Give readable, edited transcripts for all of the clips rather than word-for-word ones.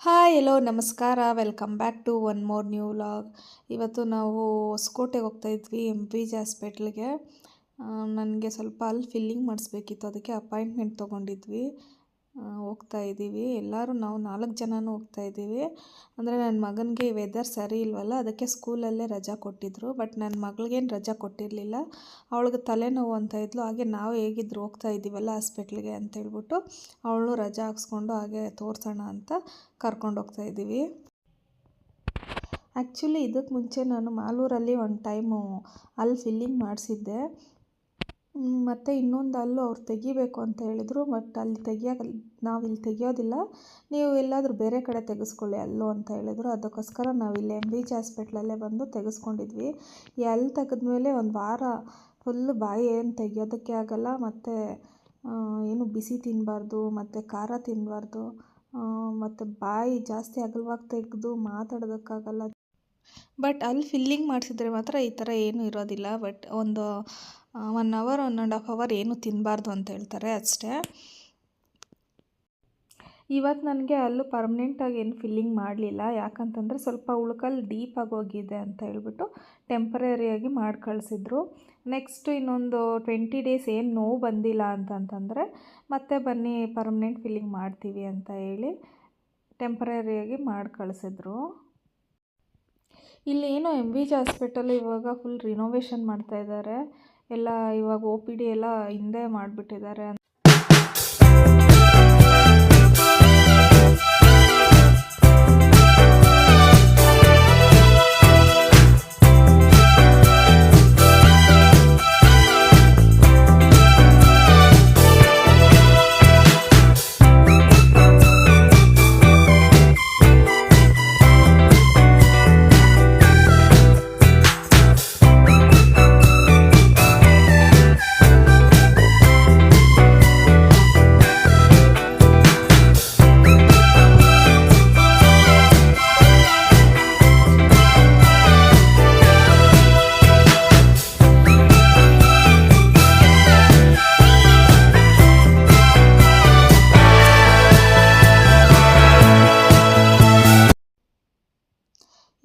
Hi hello ನಮಸ್ಕಾರ, welcome back to one more new vlog. ಇವತ್ತು ನಾವು ಹೊಸಕೋಟೆಗೆ ಹೋಗ್ತಾಯಿದ್ವಿ, MPJ ಹಾಸ್ಪಿಟ್ಲಿಗೆ. ನನಗೆ ಸ್ವಲ್ಪ ಅಲ್ಲಿ ಫಿಲ್ಲಿಂಗ್ ಮಾಡಿಸ್ಬೇಕಿತ್ತು, ಅದಕ್ಕೆ ಅಪಾಯಿಂಟ್ಮೆಂಟ್ ತೊಗೊಂಡಿದ್ವಿ. ಹೋಗ್ತಾ ಇದ್ದೀವಿ ಎಲ್ಲರೂ, ನಾವು 4 ಜನನೂ ಹೋಗ್ತಾ ಇದ್ದೀವಿ. ಅಂದರೆ ನನ್ನ ಮಗನಿಗೆ ವೆದರ್ ಸರಿ ಇಲ್ವಲ್ಲ, ಅದಕ್ಕೆ ಸ್ಕೂಲಲ್ಲೇ ರಜಾ ಕೊಟ್ಟಿದ್ದರು. ಬಟ್ ನನ್ನ ಮಗಳಿಗೇನು ರಜಾ ಕೊಟ್ಟಿರಲಿಲ್ಲ, ಅವಳಿಗೆ ತಲೆನೋವು ಅಂತ ಇದ್ಲು. ಹಾಗೆ ನಾವು ಹೇಗಿದ್ರು ಹೋಗ್ತಾ ಇದ್ದೀವಲ್ಲ ಹಾಸ್ಪಿಟ್ಲಿಗೆ ಅಂತೇಳ್ಬಿಟ್ಟು ಅವಳು ರಜಾ ಹಾಕ್ಸ್ಕೊಂಡು ಹಾಗೆ ತೋರಿಸೋಣ ಅಂತ ಕರ್ಕೊಂಡು ಹೋಗ್ತಾ ಇದ್ದೀವಿ. ಆ್ಯಕ್ಚುಲಿ ಇದಕ್ಕೆ ಮುಂಚೆ ನಾನು ಮಾಲೂರಲ್ಲಿ ಒಂದು ಟೈಮು ಅಲ್ಲಿ ಫಿಲ್ಲಿಂಗ್ ಮಾಡಿಸಿದ್ದೆ. ಮತ್ತು ಇನ್ನೊಂದು ಅಲ್ಲೂ ಅವ್ರು ತೆಗಿಬೇಕು ಅಂತ ಹೇಳಿದರು. ಬಟ್ ಅಲ್ಲಿ ನಾವು ಇಲ್ಲಿ ತೆಗಿಯೋದಿಲ್ಲ, ನೀವು ಎಲ್ಲಾದರೂ ಬೇರೆ ಕಡೆ ತೆಗೆಸ್ಕೊಳ್ಳಿ ಅಲ್ಲೂ ಅಂತ ಹೇಳಿದರು. ಅದಕ್ಕೋಸ್ಕರ ನಾವು ಇಲ್ಲಿ MPJ ಹಾಸ್ಪಿಟ್ಲಲ್ಲೇ ಬಂದು ತೆಗೆಸ್ಕೊಂಡಿದ್ವಿ. ಅಲ್ಲಿ ತೆಗೆದ್ಮೇಲೆ ಒಂದು ವಾರ ಫುಲ್ಲು ಬಾಯಿ ಏನು ತೆಗಿಯೋದಕ್ಕೆ ಆಗಲ್ಲ, ಮತ್ತು ಏನು ಬಿಸಿ ತಿನ್ನಬಾರ್ದು, ಮತ್ತು ಖಾರ ತಿನ್ನಬಾರ್ದು, ಮತ್ತು ಬಾಯಿ ಜಾಸ್ತಿ ಅಗಲವಾಗಿ ತೆಗೆದು ಮಾತಾಡೋದಕ್ಕಾಗಲ್ಲ. ಬಟ್ ಅಲ್ಲಿ ಫಿಲ್ಲಿಂಗ್ ಮಾಡಿಸಿದ್ರೆ ಮಾತ್ರ ಈ ಥರ ಏನೂ ಇರೋದಿಲ್ಲ. ಬಟ್ ಒಂದು 1 ಅವರ್ 1.5 ಅವರ್ ಏನೂ ತಿನ್ನಬಾರ್ದು ಅಂತ ಹೇಳ್ತಾರೆ ಅಷ್ಟೇ. ಇವತ್ತು ನನಗೆ ಅಲ್ಲೂ ಪರ್ಮನೆಂಟಾಗಿ ಏನು ಫಿಲ್ಲಿಂಗ್ ಮಾಡಲಿಲ್ಲ, ಯಾಕಂತಂದರೆ ಸ್ವಲ್ಪ ಉಳ್ಕಲ್ಲಿ ಡೀಪಾಗಿ ಹೋಗಿದೆ ಅಂತ ಹೇಳ್ಬಿಟ್ಟು ಟೆಂಪರರಿಯಾಗಿ ಮಾಡಿ ಕಳಿಸಿದ್ರು. ನೆಕ್ಸ್ಟು ಇನ್ನೊಂದು 20 ಡೇಸ್ ಏನು ನೋವು ಬಂದಿಲ್ಲ ಅಂತಂತಂದರೆ ಮತ್ತೆ ಬನ್ನಿ ಪರ್ಮನೆಂಟ್ ಫಿಲ್ಲಿಂಗ್ ಮಾಡ್ತೀವಿ ಅಂತ ಹೇಳಿ ಟೆಂಪರರಿಯಾಗಿ ಮಾಡಿ ಕಳಿಸಿದ್ರು. ಇಲ್ಲೇನೋ MPJ ಹಾಸ್ಪಿಟಲ್ ಇವಾಗ ಫುಲ್ ರಿನೋವೇಷನ್ ಮಾಡ್ತಾಯಿದ್ದಾರೆ ಎಲ್ಲ. ಇವಾಗ OPD ಎಲ್ಲ ಹಿಂದೆ ಮಾಡಿಬಿಟ್ಟಿದ್ದಾರೆ.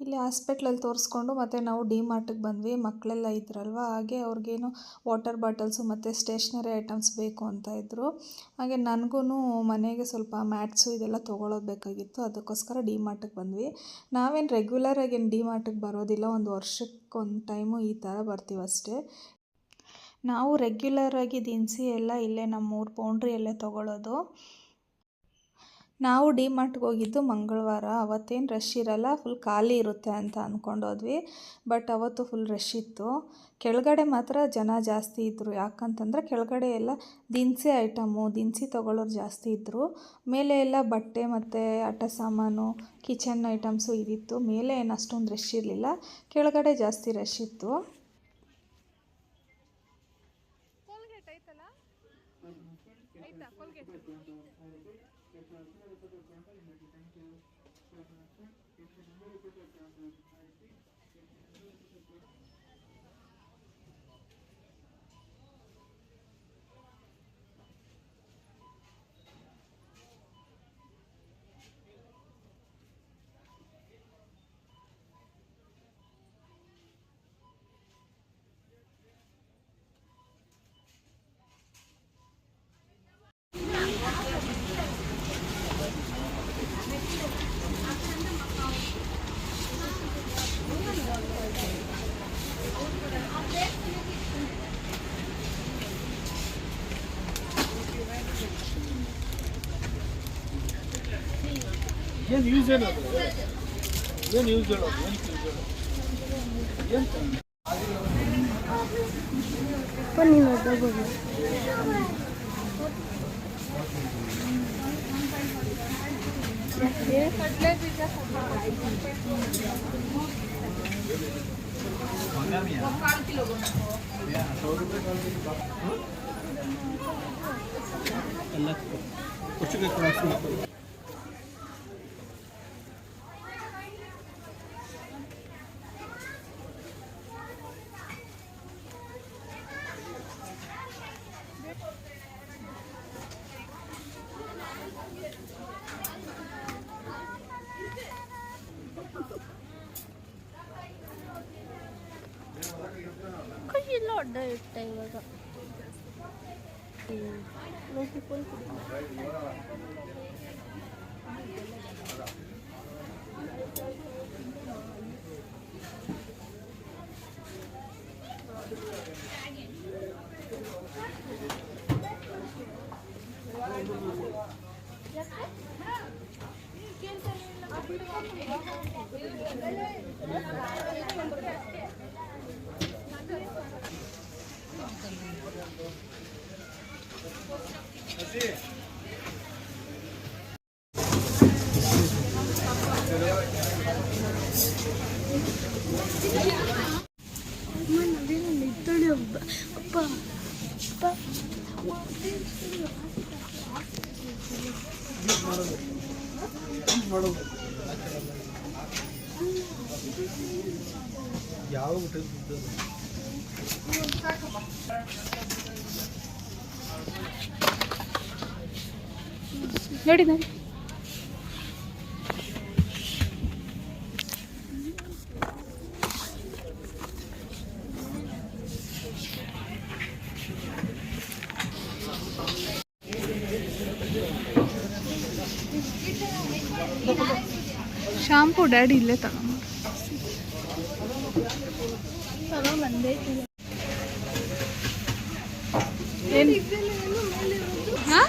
ಇಲ್ಲಿ ಹಾಸ್ಪಿಟ್ಲಲ್ಲಿ ತೋರಿಸ್ಕೊಂಡು ಮತ್ತು ನಾವು ಡಿ-ಮಾರ್ಟಿಗೆ ಬಂದ್ವಿ. ಮಕ್ಕಳೆಲ್ಲ ಇದ್ರಲ್ವ, ಹಾಗೆ ಅವ್ರಿಗೇನು ವಾಟರ್ ಬಾಟಲ್ಸು ಮತ್ತು ಸ್ಟೇಷ್ನರಿ ಐಟಮ್ಸ್ ಬೇಕು ಅಂತ ಇದ್ದರು. ಹಾಗೆ ನನಗೂ ಮನೆಗೆ ಸ್ವಲ್ಪ ಮ್ಯಾಟ್ಸು ಇದೆಲ್ಲ ತೊಗೊಳೋದು ಬೇಕಾಗಿತ್ತು, ಅದಕ್ಕೋಸ್ಕರ ಡಿ-ಮಾರ್ಟಿಗೆ ಬಂದ್ವಿ. ನಾವೇನು ರೆಗ್ಯುಲರಾಗಿ ಏನು ಡಿ-ಮಾರ್ಟಿಗೆ ಬರೋದಿಲ್ಲ, ಒಂದು ವರ್ಷಕ್ಕೊಂದು ಟೈಮು ಈ ಥರ ಬರ್ತೀವಿ ಅಷ್ಟೇ. ನಾವು ರೆಗ್ಯುಲರಾಗಿ ದಿನಸಿ ಎಲ್ಲ ಇಲ್ಲೇ ನಮ್ಮೂರು ಬೌಂಡ್ರಿಯಲ್ಲೇ ತೊಗೊಳ್ಳೋದು. ನಾವು ಡಿ-ಮಾರ್ಟ್ಗೆ ಹೋಗಿದ್ದು ಮಂಗಳವಾರ. ಅವತ್ತೇನು ರಶ್ ಇರಲ್ಲ, ಫುಲ್ ಖಾಲಿ ಇರುತ್ತೆ ಅಂತ ಅಂದ್ಕೊಂಡೋದ್ವಿ. ಬಟ್ ಅವತ್ತು ಫುಲ್ ರಶ್ ಇತ್ತು. ಕೆಳಗಡೆ ಮಾತ್ರ ಜನ ಜಾಸ್ತಿ ಇದ್ದರು, ಯಾಕಂತಂದರೆ ಕೆಳಗಡೆ ಎಲ್ಲ ದಿನಸಿ ತೊಗೊಳ್ಳೋರು ಜಾಸ್ತಿ ಇದ್ದರು. ಮೇಲೆ ಎಲ್ಲ ಬಟ್ಟೆ ಮತ್ತು ಆಟ ಸಾಮಾನು, ಕಿಚನ್ ಐಟಮ್ಸು ಇದಿತ್ತು. ಮೇಲೆ ಏನು ಅಷ್ಟೊಂದು ರಶ್ ಇರಲಿಲ್ಲ, ಕೆಳಗಡೆ ಜಾಸ್ತಿ ರಶ್ ಇತ್ತು. ಏನು ಯೂಸ್ ಹೇಳೋದು, ಏನು ಯೂಸ್ ಹೇಳೋದು, ಏನು ಬನ್ನಿ ನೋಡ್ಬೋದು. ಕಡಲೆ ಬೀಜ ಎಲ್ಲ ಕೊಚ್ಚು ಅಡ್ಡ ಇಟ್ಟ ಇವಾಗ ಅಪ್ಪ ಯಾವ ನೋಡಿ ನೋಡಿ ಶಾಂಪು ಡ್ಯಾಡಿ ಇಲ್ಲೇ ತಗೊಂಡು ಏನು ಹಾಂ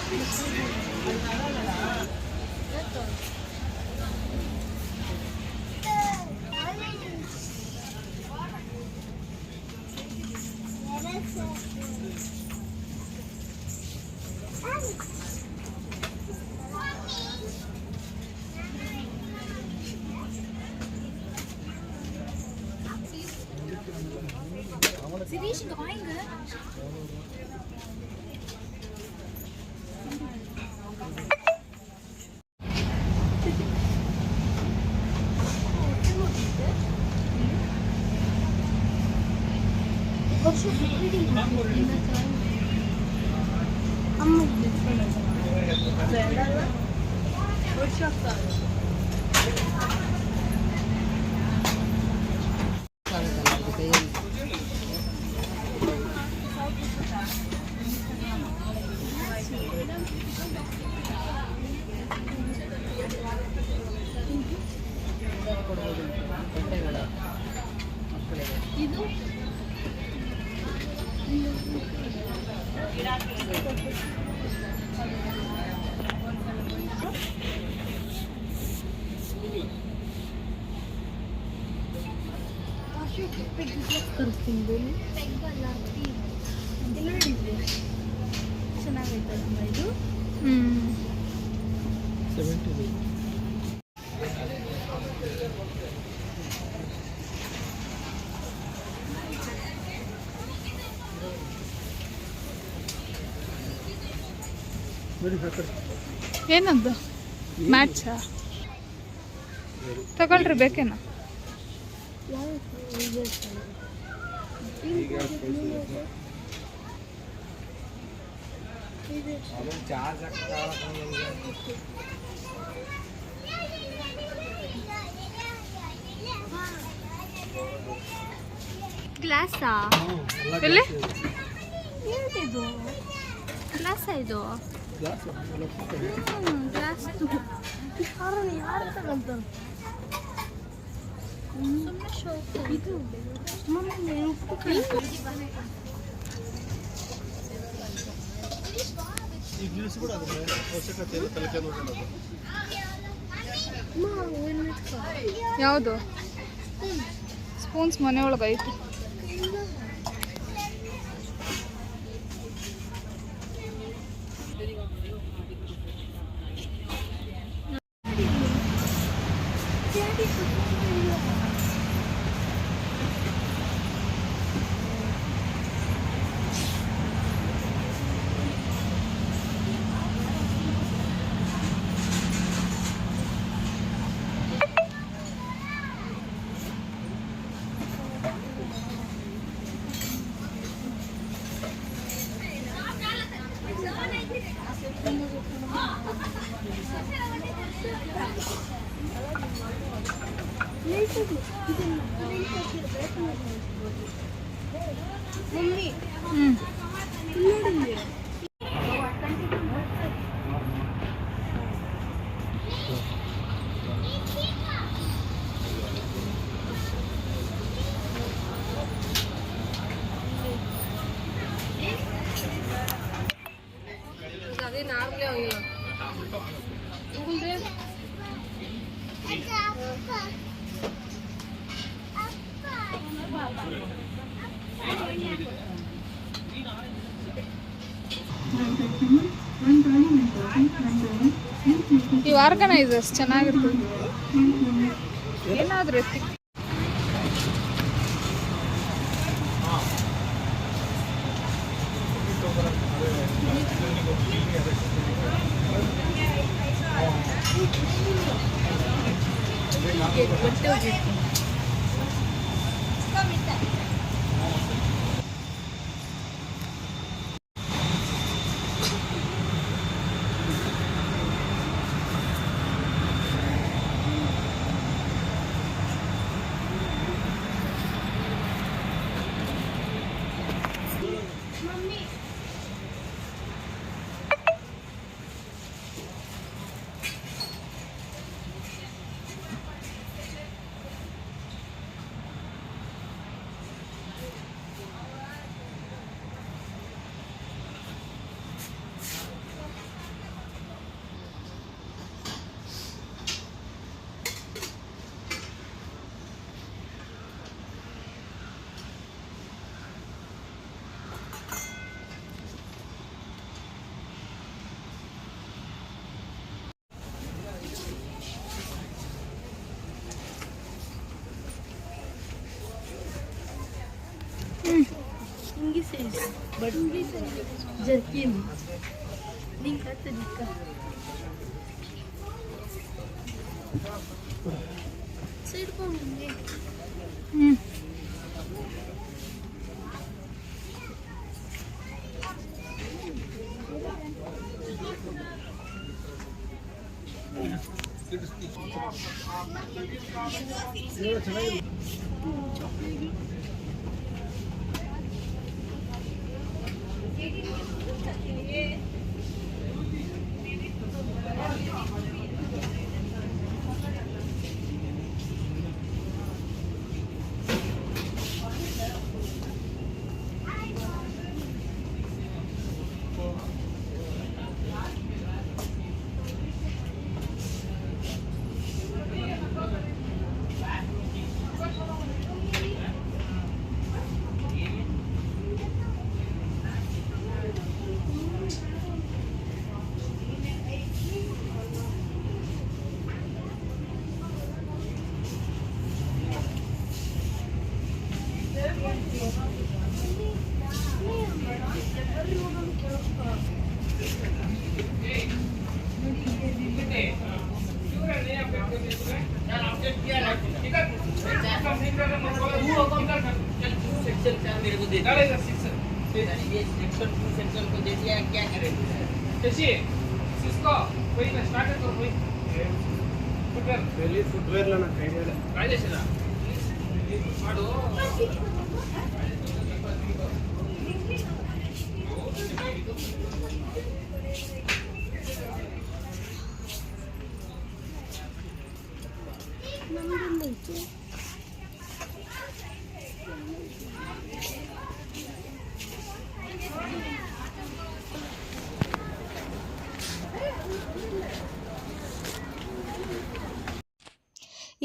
ಇದು ಚೆನ್ನಾಗೈತಲ್ಲ ಇದು 70 ಏನದು ಮ್ಯಾಚಾ ತಗೊಳ್ರಿ ಬೇಕೇನ ಗ್ಲಾಸಾ ಎಲ್ಲಿ ಏನಿದು ಗ್ಲಾಸ ಇದು ಗ್ಲಾಸ್ ಯಾರು ತಗೊಂತಾರೆ ಸುಮ್ಮನೆ ಶೋಕ್ ಇದು ಮಮ್ಮಿ ಉಪ್ಪು ಈಗ ನಿಲ್ಲಿಸ್ಬಿಡು ಅದನ್ನ ಅವಶ್ಯಕತೆ ಇಲ್ಲ ತಲೆಕೆ ನೋಡೋದು ಯಾವುದು ಸ್ಪೂನ್ಸ್ ಮನೆ ಒಳಗೆ ಐತಿ ಮಮ್ಮಿ ಹ್ಞೂ ನೋಡಿ ಅದೇ ನಾರ್ಮಲೇ ಹೋಗಿಲ್ಲ ಈ ಆರ್ಗನೈಸರ್ಸ್ ಚೆನ್ನಾಗಿರ್ತದೆ ಏನಾದರೂ ಹಿಂಗೆ ಸೈಜ್ ಬಟ್ ಜರ್ಕಿನ್ ನಿಂಗೆ ಕತ್ತದಿಕ್ಕ ಸೈಡ್ ಕೊಂಡೆ ಹ್ಞೂ फुटवेयर ला ना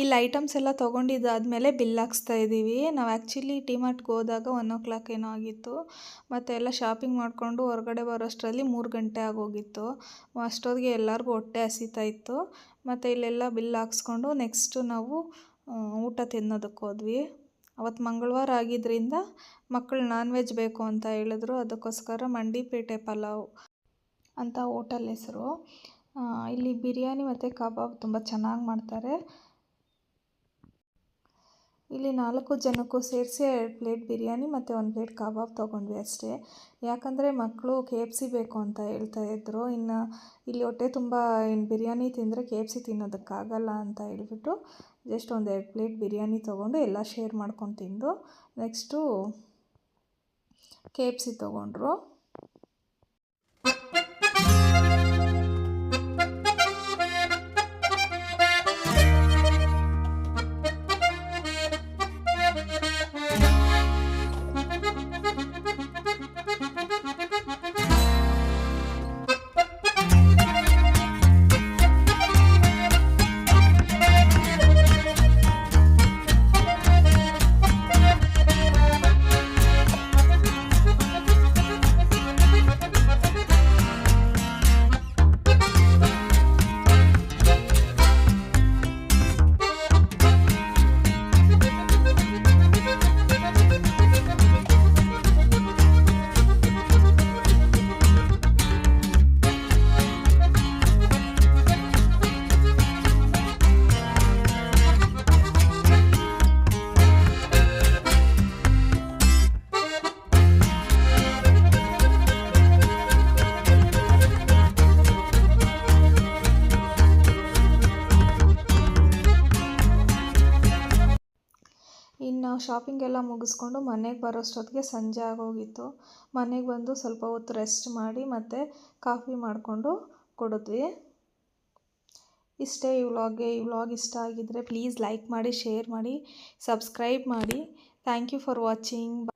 ಇಲ್ಲಿ ಐಟಮ್ಸ್ ಎಲ್ಲ ತೊಗೊಂಡಿದ್ದಾದಮೇಲೆ ಬಿಲ್ ಹಾಕ್ಸ್ತಾ ಇದ್ದೀವಿ. ನಾವು ಆ್ಯಕ್ಚುಲಿ ಡಿಮಾರ್ಟ್ಗೆ ಹೋದಾಗ 1:00 ಏನೋ ಆಗಿತ್ತು. ಮತ್ತು ಎಲ್ಲ ಶಾಪಿಂಗ್ ಮಾಡಿಕೊಂಡು ಹೊರಗಡೆ ಬರೋಷ್ಟರಲ್ಲಿ 3 ಗಂಟೆ ಆಗೋಗಿತ್ತು. ಅಷ್ಟೊತ್ತಿಗೆ ಎಲ್ಲರಿಗೂ ಹೊಟ್ಟೆ ಹಸಿತಾ ಇತ್ತು. ಮತ್ತು ಇಲ್ಲೆಲ್ಲ ಬಿಲ್ ಹಾಕ್ಸ್ಕೊಂಡು ನೆಕ್ಸ್ಟು ನಾವು ಊಟ ತಿನ್ನೋದಕ್ಕೆ ಹೋದ್ವಿ. ಅವತ್ತು ಮಂಗಳವಾರ ಆಗಿದ್ದರಿಂದ ಮಕ್ಕಳು ನಾನ್ ವೆಜ್ ಬೇಕು ಅಂತ ಹೇಳಿದ್ರು. ಅದಕ್ಕೋಸ್ಕರ ಮಂಡಿಪೇಟೆ ಪಲಾವ್ ಅಂತ ಹೋಟೆಲ್ ಹೆಸರು. ಇಲ್ಲಿ ಬಿರಿಯಾನಿ ಮತ್ತು ಕಬಾಬ್ ತುಂಬ ಚೆನ್ನಾಗಿ ಮಾಡ್ತಾರೆ. ಇಲ್ಲಿ 4 ಜನಕ್ಕೂ ಸೇರಿಸಿ 2 ಪ್ಲೇಟ್ ಬಿರಿಯಾನಿ ಮತ್ತು 1 ಪ್ಲೇಟ್ ಕಬಾಬ್ ತೊಗೊಂಡ್ವಿ ಅಷ್ಟೇ. ಯಾಕಂದರೆ ಮಕ್ಕಳು KFC ಬೇಕು ಅಂತ ಹೇಳ್ತಾಯಿದ್ರು. ಇನ್ನು ಇಲ್ಲಿ ಹೊಟ್ಟೆ ತುಂಬ ಬಿರಿಯಾನಿ ತಿಂದರೆ KFC ತಿನ್ನೋದಕ್ಕಾಗಲ್ಲ ಅಂತ ಹೇಳ್ಬಿಟ್ಟು ಜಸ್ಟ್ 1-2 ಪ್ಲೇಟ್ ಬಿರಿಯಾನಿ ತೊಗೊಂಡು ಎಲ್ಲ ಶೇರ್ ಮಾಡ್ಕೊಂಡು ತಿಂದು ನೆಕ್ಸ್ಟು KFC ತೊಗೊಂಡ್ರು. ಇನ್ನು ಶಾಪಿಂಗ್ ಎಲ್ಲ ಮುಗಿಸ್ಕೊಂಡು ಮನೆಗೆ ಬರೋಷ್ಟೊತ್ತಿಗೆ ಸಂಜೆ ಆಗೋಗಿತ್ತು. ಮನೆಗೆ ಬಂದು ಸ್ವಲ್ಪ ಹೊತ್ತು ರೆಸ್ಟ್ ಮಾಡಿ ಮತ್ತು ಕಾಫಿ ಮಾಡಿಕೊಂಡು ಕೊಡಿದ್ವಿ. ಇಷ್ಟೇ ಈ ವ್ಲಾಗ್ ಇಷ್ಟ ಆಗಿದ್ದರೆ ಪ್ಲೀಸ್ ಲೈಕ್ ಮಾಡಿ, ಶೇರ್ ಮಾಡಿ, ಸಬ್ಸ್ಕ್ರೈಬ್ ಮಾಡಿ. Thank you for watching.